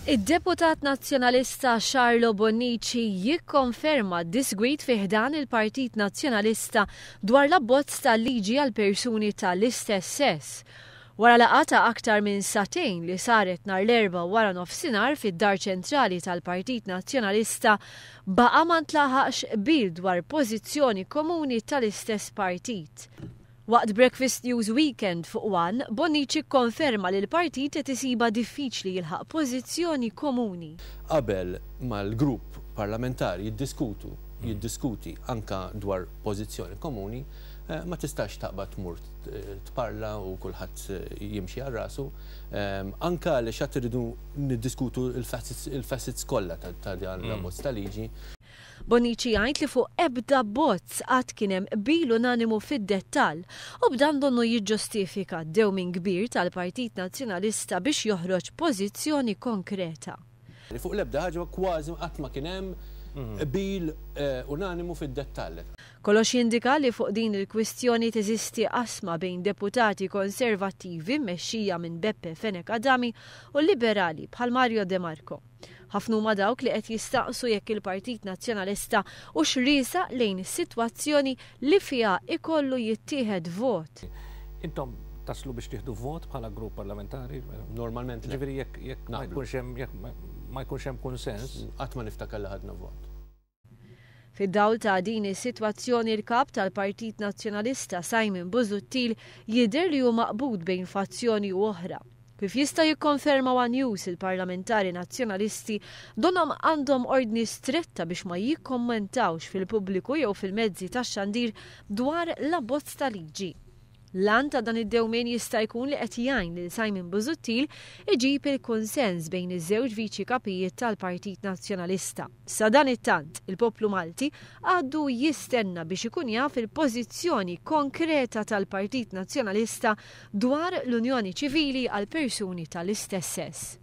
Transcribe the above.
Id-deputat Nazzjonalista Charlo Bonnici jikkonferma d-disgwit fi ħdan il-Partit Nazzjonalista dwar l-abbozz tal-liġi għal persuni tal-istess sess. Wara laqgħa ta' aktar minn satejn li saret nhar l-erba' wara nofsinhar fid-dar ċentrali tal-Partit Nazzjonalista baqa' ma ntlaħaqx qbil dwar pożizzjoni komuni tal-istess partit. Waqt Breakfast News Weekend fuq One, Bonnici konferma li l-partit qed isiba diffiċli jilħaq pożizzjoni komuni. Qabel mal-grupp parlamentari jiddiskuti anka dwar pożizzjoni komuni, ma tistax taqbad tmur tparla u kulħadd jimxi għal rasu. Anka li xatt iridu niddiskutu il-facets kollha ta' dan l-abbozz tal-liġi. Bonnici jgħid li fuq ebda bozz qatt kien hemm qbil unanimu fid-dettall u b'dan donnu jiġġustifika d-dewmien kbir tal-Partit Nazzjonalista biex joħroġ pożizzjoni konkreta. Fuq l-ebda ħaġa kważi qatt ma kien hemm qbil unanimu fid-dettall. Kollox jindika li fuq din il-kwistjoni teżisti qasma bejn deputati konservattivi mmexxija minn Beppe Fenek Adami u liberali bħal Mario De Marco. Ħafna huma dawk li qed jistaqsu jekk il-Partit Nazzjonalista u xriesa lejn is-sitwazzjoni li fiha ikollu jittieħed vot. Intom taslu biex tieħdu vot bħala grupp parlamentari? Normalment ġifieri jekk ma jkunx hemm konsens, qatt ma niftakar li ħadna vot. Fid-dawl ta' din is-sitwazzjoni l-kap tal-Partit Nazzjonalista Simon Busuttil jidher li hu maqbud bejn fazzjoni u oħra. Kif jista' jikkonferma One News il-parlamentari nazzjonalisti donhom għandhom ordni stretta biex ma jikkommentawx fil-pubbliku jew fil-mezzi tax-xandir dwar l-abbozz tal-liġi. L-an ta' dan id-dewmien jista' jkun li qed jgħin lil Simon Busuttil iġib il-konsens bejn iż-żewġ viċi kapijiet tal-Partit Nazzjonalista. Sa dan it-tant, il-poplu Malti għaddu jistenna biex ikun jaf il-pożizzjoni konkreta tal-Partit Nazzjonalista dwar l-Unjoni Ċivili għal persuni tal-istess sess.